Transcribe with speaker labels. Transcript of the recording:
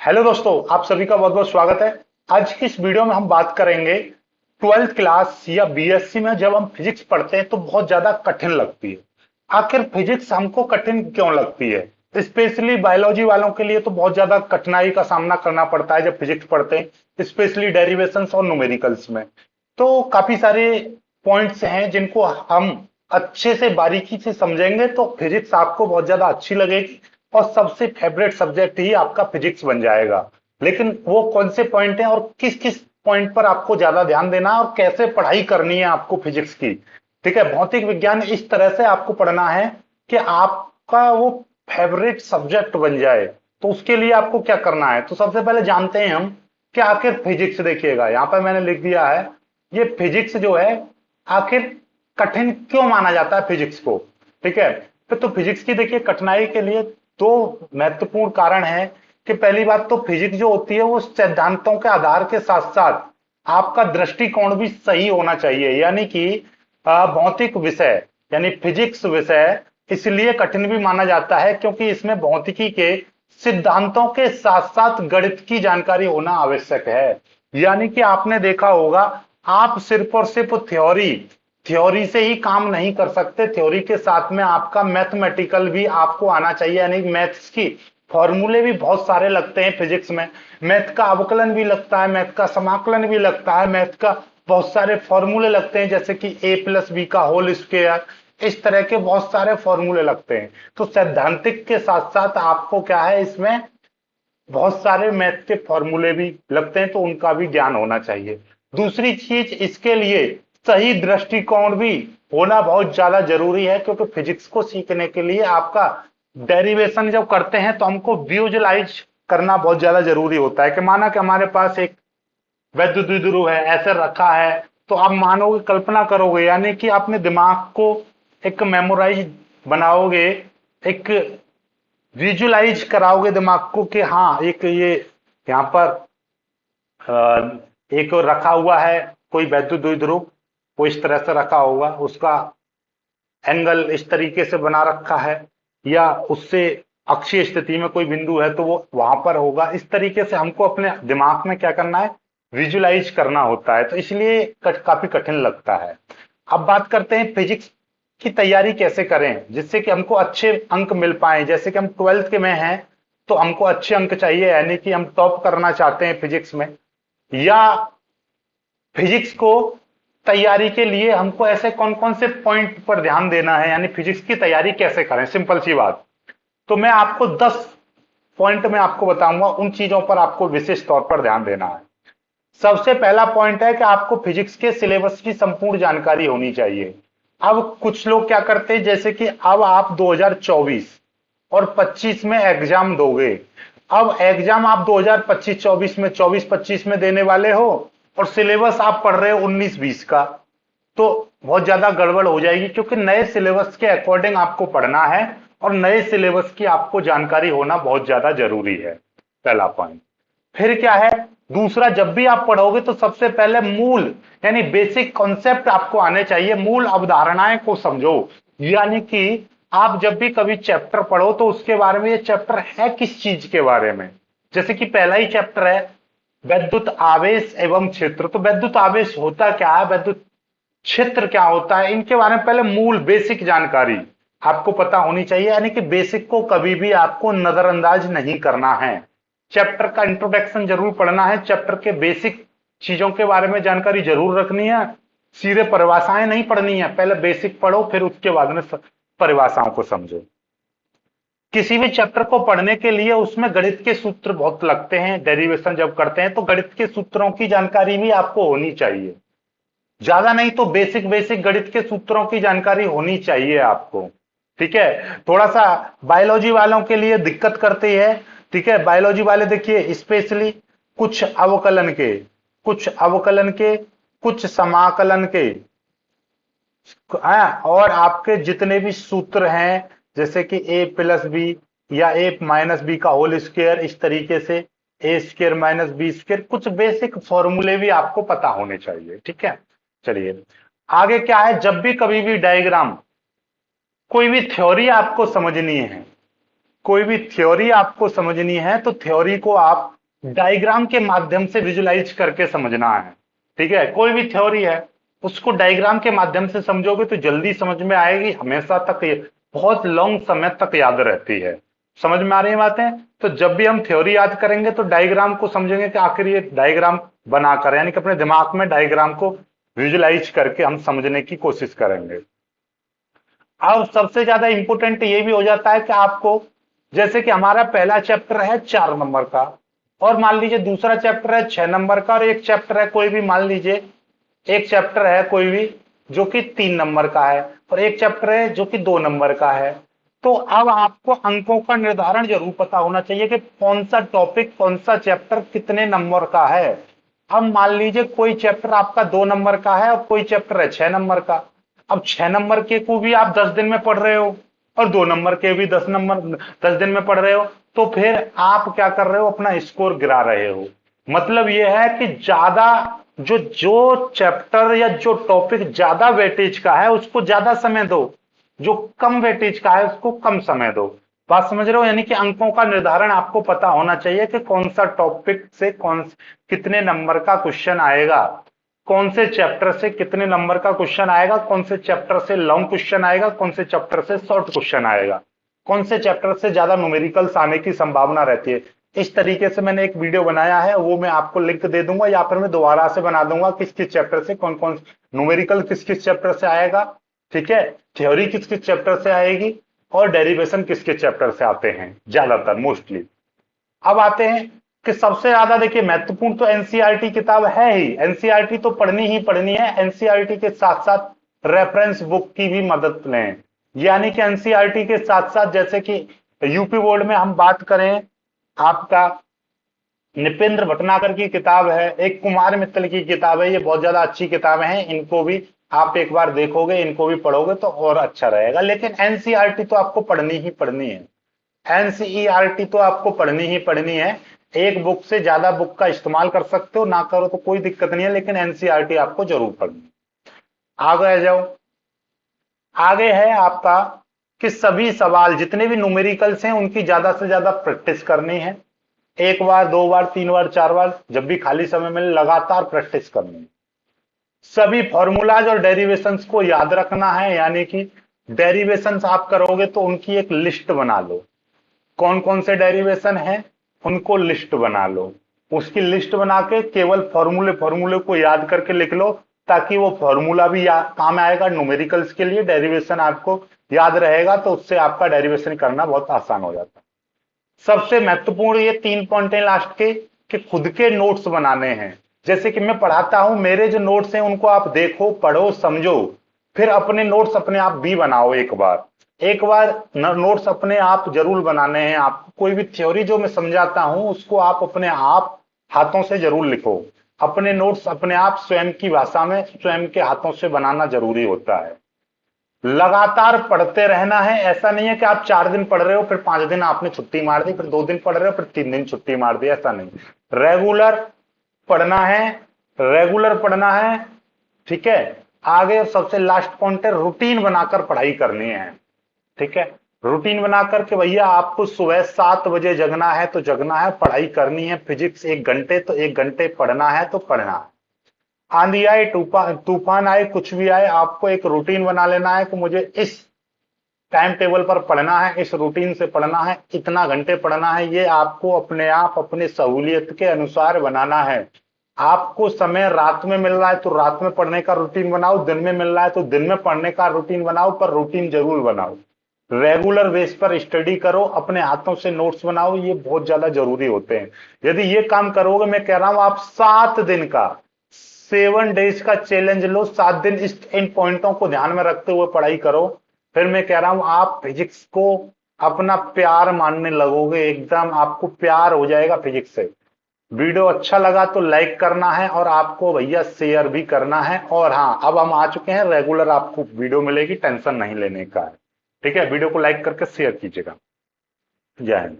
Speaker 1: Hello दोस्तों, आप सभी का बहुत बहुत स्वागत है। आज की इस वीडियो में हम बात करेंगे ट्वेल्थ क्लास या बीएससी में जब हम फिजिक्स पढ़ते हैं तो बहुत ज्यादा कठिन लगती है। आखिर फिजिक्स हमको कठिन क्यों लगती है? स्पेशली बायोलॉजी वालों के लिए तो बहुत ज्यादा कठिनाई का सामना करना पड़ता है जब फिजिक्स पढ़ते हैं, स्पेशली डेरिवेशंस और न्यूमेरिकल्स में। तो काफी सारे पॉइंट्स हैं जिनको हम अच्छे से बारीकी से समझेंगे तो फिजिक्स आपको बहुत ज्यादा अच्छी लगेगी और सबसे फेवरेट सब्जेक्ट ही आपका फिजिक्स बन जाएगा। लेकिन वो कौन से पॉइंट हैं और किस किस पॉइंट पर आपको ज्यादा ध्यान देना है और कैसे पढ़ाई करनी है आपको फिजिक्स की। ठीक है, भौतिक विज्ञान इस तरह से आपको पढ़ना है कि आपका वो फेवरेट सब्जेक्ट बन जाए। तो उसके लिए आपको क्या करना है, तो सबसे पहले जानते हैं हम कि आखिर फिजिक्स, देखिएगा यहां पर मैंने लिख दिया है, ये फिजिक्स जो है आखिर कठिन क्यों माना जाता है फिजिक्स को। ठीक है, तो फिजिक्स की देखिए कठिनाई के लिए दो महत्वपूर्ण कारण है कि पहली बात तो फिजिक्स जो होती है वो सिद्धांतों के आधार के साथ साथ आपका दृष्टिकोण भी सही होना चाहिए। यानी कि भौतिक विषय यानी फिजिक्स विषय इसलिए कठिन भी माना जाता है क्योंकि इसमें भौतिकी के सिद्धांतों के साथ साथ गणित की जानकारी होना आवश्यक है। यानी कि आपने देखा होगा, आप सिर्फ और सिर्फ थ्योरी थ्योरी से ही काम नहीं कर सकते, थ्योरी के साथ में आपका मैथमेटिकल भी आपको आना चाहिए। यानी मैथ्स की फॉर्मूले भी बहुत सारे लगते हैं फिजिक्स में। मैथ का अवकलन भी लगता है, मैथ का समाकलन भी लगता है, मैथ का बहुत सारे फॉर्मूले लगते हैं जैसे कि ए प्लस बी का होल स्क्वायर, इस तरह के बहुत सारे फॉर्मूले लगते हैं। तो सैद्धांतिक के साथ साथ आपको क्या है, इसमें बहुत सारे मैथ के फॉर्मूले भी लगते हैं तो उनका भी ज्ञान होना चाहिए। दूसरी चीज, इसके लिए सही दृष्टिकोण भी होना बहुत ज्यादा जरूरी है क्योंकि फिजिक्स को सीखने के लिए आपका डेरिवेशन जब करते हैं तो हमको विजुअलाइज करना बहुत ज्यादा जरूरी होता है। कि माना कि हमारे पास एक वैद्युत द्विध्रुव है, ऐसे रखा है, तो आप मानोगे, कल्पना करोगे, यानी कि अपने दिमाग को एक मेमोराइज बनाओगे, एक विजुलाइज कराओगे दिमाग को कि हाँ एक ये यहाँ पर एक रखा हुआ है कोई वैद्युत द्विध्रुव, वो इस तरह से रखा होगा, उसका एंगल इस तरीके से बना रखा है, या उससे अक्षीय स्थिति में कोई बिंदु है तो वो वहां पर होगा। इस तरीके से हमको अपने दिमाग में क्या करना है, विजुलाइज करना होता है। तो इसलिए काफी कठिन लगता है। अब बात करते हैं फिजिक्स की तैयारी कैसे करें जिससे कि हमको अच्छे अंक मिल पाए। जैसे कि हम ट्वेल्थ के में हैं तो हमको अच्छे अंक चाहिए, यानी कि हम टॉप करना चाहते हैं फिजिक्स में, या फिजिक्स को तैयारी के लिए हमको ऐसे कौन कौन से पॉइंट पर ध्यान देना है, यानी फिजिक्स की तैयारी कैसे करें, सिंपल सी बात। तो मैं आपको 10 पॉइंट में आपको बताऊंगा, उन चीजों पर आपको विशेष तौर पर ध्यान देना है। सबसे पहला पॉइंट है कि आपको फिजिक्स के सिलेबस की संपूर्ण जानकारी होनी चाहिए। अब कुछ लोग क्या करते हैं, जैसे कि अब आप 2024 और 25 में एग्जाम दोगे। अब एग्जाम आप 2025-24 में, 24-25 में देने वाले हो और सिलेबस आप पढ़ रहे हो 19-20 का, तो बहुत ज्यादा गड़बड़ हो जाएगी क्योंकि नए सिलेबस के अकॉर्डिंग आपको पढ़ना है और नए सिलेबस की आपको जानकारी होना बहुत ज्यादा जरूरी है, पहला पॉइंट। फिर क्या है, दूसरा, जब भी आप पढ़ोगे तो सबसे पहले मूल यानी बेसिक कॉन्सेप्ट आपको आने चाहिए, मूल अवधारणाएं को समझो। यानी कि आप जब भी कभी चैप्टर पढ़ो तो उसके बारे में, ये चैप्टर है किस चीज के बारे में। जैसे कि पहला ही चैप्टर है वैद्युत आवेश एवं क्षेत्र, तो वैद्युत आवेश होता क्या है, वैद्युत क्षेत्र क्या होता है, इनके बारे में पहले मूल बेसिक जानकारी आपको पता होनी चाहिए। यानी कि बेसिक को कभी भी आपको नजरअंदाज नहीं करना है। चैप्टर का इंट्रोडक्शन जरूर पढ़ना है, चैप्टर के बेसिक चीजों के बारे में जानकारी जरूर रखनी है। सीधे परिभाषाएं नहीं पढ़नी है, पहले बेसिक पढ़ो फिर उसके बाद में परिभाषाओं को समझो। किसी भी चैप्टर को पढ़ने के लिए उसमें गणित के सूत्र बहुत लगते हैं, डेरिवेशन जब करते हैं तो गणित के सूत्रों की जानकारी भी आपको होनी चाहिए। ज्यादा नहीं तो बेसिक बेसिक गणित के सूत्रों की जानकारी होनी चाहिए आपको। ठीक है, थोड़ा सा बायोलॉजी वालों के लिए दिक्कत करती है। ठीक है, बायोलॉजी वाले देखिए स्पेशली कुछ अवकलन के कुछ समाकलन के, और आपके जितने भी सूत्र हैं जैसे कि ए प्लस बी या ए माइनस बी का होल स्क्वायर, इस तरीके से ए स्क्वायर माइनस बी स्क्वायर, कुछ बेसिक फॉर्मूले भी आपको पता होने चाहिए। ठीक है, चलिए आगे क्या है, जब भी कभी भी डायग्राम, कोई भी थ्योरी आपको समझनी है, कोई भी थ्योरी आपको समझनी है तो थ्योरी को आप डायग्राम के माध्यम से विजुलाइज करके समझना है। ठीक है, कोई भी थ्योरी है उसको डायग्राम के माध्यम से समझोगे तो जल्दी समझ में आएगी, हमेशा तक बहुत लॉन्ग समय तक याद रहती है। समझ में आ रही है बातें? तो जब भी हम थ्योरी याद करेंगे तो डायग्राम को समझेंगे कि आखिर ये डायग्राम बनाकर, यानी कि अपने दिमाग में डायग्राम को विजुलाइज करके हम समझने की कोशिश करेंगे। अब सबसे ज्यादा इंपॉर्टेंट ये भी हो जाता है कि आपको, जैसे कि हमारा पहला चैप्टर है 4 नंबर का, और मान लीजिए दूसरा चैप्टर है 6 नंबर का, और एक चैप्टर है कोई भी, मान लीजिए एक चैप्टर है कोई भी जो कि 3 नंबर का है, और एक चैप्टर है जो कि 2 नंबर का है। तो अब आपको अंकों का निर्धारण जरूर पता होना चाहिए कि कौन सा टॉपिक, कौन सा चैप्टर कितने नंबर का है। अब मान लीजिए कोई चैप्टर आपका 2 नंबर का है और कोई चैप्टर है 6 नंबर का। अब 6 नंबर के को भी आप 10 दिन में पढ़ रहे हो और 2 नंबर के भी 10 दिन में पढ़ रहे हो, तो फिर आप क्या कर रहे हो, अपना स्कोर गिरा रहे हो। मतलब यह है कि ज्यादा जो जो चैप्टर या जो टॉपिक ज्यादा वेटेज का है उसको ज्यादा समय दो, जो कम वेटेज का है उसको कम समय दो। बात समझ रहे हो? यानी कि अंकों का निर्धारण आपको पता होना चाहिए कि कौन सा टॉपिक से कितने नंबर का क्वेश्चन आएगा, कौन से चैप्टर से कितने नंबर का क्वेश्चन आएगा, कौन से चैप्टर से लॉन्ग क्वेश्चन आएगा, कौन से चैप्टर से शॉर्ट क्वेश्चन आएगा, कौन से चैप्टर से ज्यादा न्यूमेरिकल्स आने की संभावना रहती है। इस तरीके से मैंने एक वीडियो बनाया है, वो मैं आपको लिंक दे दूंगा, या फिर मैं दोबारा से बना दूंगा किस किस चैप्टर से कौन कौन न्यूमेरिकल किस किस चैप्टर से आएगा। ठीक है, थ्योरी किस किस चैप्टर से आएगी और डेरिवेशन किस किस चैप्टर से आते हैं ज्यादातर, मोस्टली। अब आते हैं कि सबसे ज्यादा देखिए महत्वपूर्ण तो एनसीईआरटी किताब है ही, एनसीईआरटी तो पढ़नी ही पढ़नी है। एनसीईआरटी के साथ साथ रेफरेंस बुक की भी मदद लें, यानी कि एनसीईआरटी के साथ साथ, जैसे कि यूपी बोर्ड में हम बात करें, आपका निपेंद्र भटनागर की किताब है, एक कुमार मित्तल की किताब है, ये बहुत ज्यादा अच्छी किताबें हैं, इनको भी आप एक बार देखोगे, इनको भी पढ़ोगे तो और अच्छा रहेगा। लेकिन एनसीईआरटी तो आपको पढ़नी ही पढ़नी है, एनसीईआरटी तो आपको पढ़नी ही पढ़नी है। एक बुक से ज्यादा बुक का इस्तेमाल कर सकते हो, ना करो तो कोई दिक्कत नहीं है, लेकिन एनसीईआरटी आपको जरूर पढ़नी है। आगे आ जाओ। आगे है आपका कि सभी सवाल जितने भी न्यूमेरिकल्स हैं उनकी ज्यादा से ज्यादा प्रैक्टिस करनी है। एक बार, 2 बार, 3 बार, 4 बार, जब भी खाली समय मिले लगातार प्रैक्टिस करनी है। सभी फॉर्मूलाज और डेरिवेशंस को याद रखना है, यानी कि डेरिवेशंस आप करोगे तो उनकी एक लिस्ट बना लो, कौन कौन से डेरिवेशन है उनको लिस्ट बना लो। उसकी लिस्ट बना के केवल फॉर्मूले फॉर्मूले को याद करके लिख लो, ताकि वो फॉर्मूला भी काम आएगा न्यूमेरिकल्स के लिए, डेरिवेशन आपको याद रहेगा तो उससे आपका डेरिवेशन करना बहुत आसान हो जाता है। सबसे महत्वपूर्ण ये 3 पॉइंट है लास्ट के, कि खुद के नोट्स बनाने हैं। जैसे कि मैं पढ़ाता हूं, मेरे जो नोट्स हैं उनको आप देखो, पढ़ो, समझो, फिर अपने नोट्स अपने आप भी बनाओ। एक बार नोट्स अपने आप जरूर बनाने हैं आपको। कोई भी थ्योरी जो मैं समझाता हूं उसको आप अपने आप हाथों से जरूर लिखो। अपने नोट्स अपने आप स्वयं की भाषा में स्वयं के हाथों से बनाना जरूरी होता है। लगातार पढ़ते रहना है, ऐसा नहीं है कि आप 4 दिन पढ़ रहे हो फिर 5 दिन आपने छुट्टी मार दी, फिर 2 दिन पढ़ रहे हो फिर 3 दिन छुट्टी मार दी, ऐसा नहीं। रेगुलर पढ़ना है, रेगुलर पढ़ना है। ठीक है। आगे सबसे लास्ट पॉइंट है, रूटीन बनाकर पढ़ाई करनी है। ठीक है, रूटीन बनाकर के भैया आपको सुबह 7 बजे जगना है तो जगना है, पढ़ाई करनी है। फिजिक्स 1 घंटे तो 1 घंटे पढ़ना है तो पढ़ना है। आंधी आए, तूफान आए, कुछ भी आए, आपको एक रूटीन बना लेना है कि मुझे इस टाइम टेबल पर पढ़ना है, इस रूटीन से पढ़ना है, इतना घंटे पढ़ना है। ये आपको अपने आप अपने सहूलियत के अनुसार बनाना है। आपको समय रात में मिल रहा है तो रात में पढ़ने का रूटीन बनाओ, दिन में मिल रहा है तो दिन में पढ़ने का रूटीन बनाओ, पर रूटीन जरूर बनाओ। रेगुलर बेस पर स्टडी करो, अपने हाथों से नोट्स बनाओ, ये बहुत ज्यादा जरूरी होते हैं। यदि ये काम करोगे, मैं कह रहा हूं आप 7 दिन का, 7 डेज का चैलेंज लो, 7 दिन इन पॉइंटों को ध्यान में रखते हुए पढ़ाई करो। फिर मैं कह रहा हूं आप फिजिक्स को अपना प्यार मानने लगोगे, एकदम आपको प्यार हो जाएगा फिजिक्स से। वीडियो अच्छा लगा तो लाइक करना है, और आपको भैया शेयर भी करना है। और हाँ, अब हम आ चुके हैं, रेगुलर आपको वीडियो मिलेगी, टेंशन नहीं लेने का है। ठीक है, वीडियो को लाइक करके शेयर कीजिएगा। जय हिंद।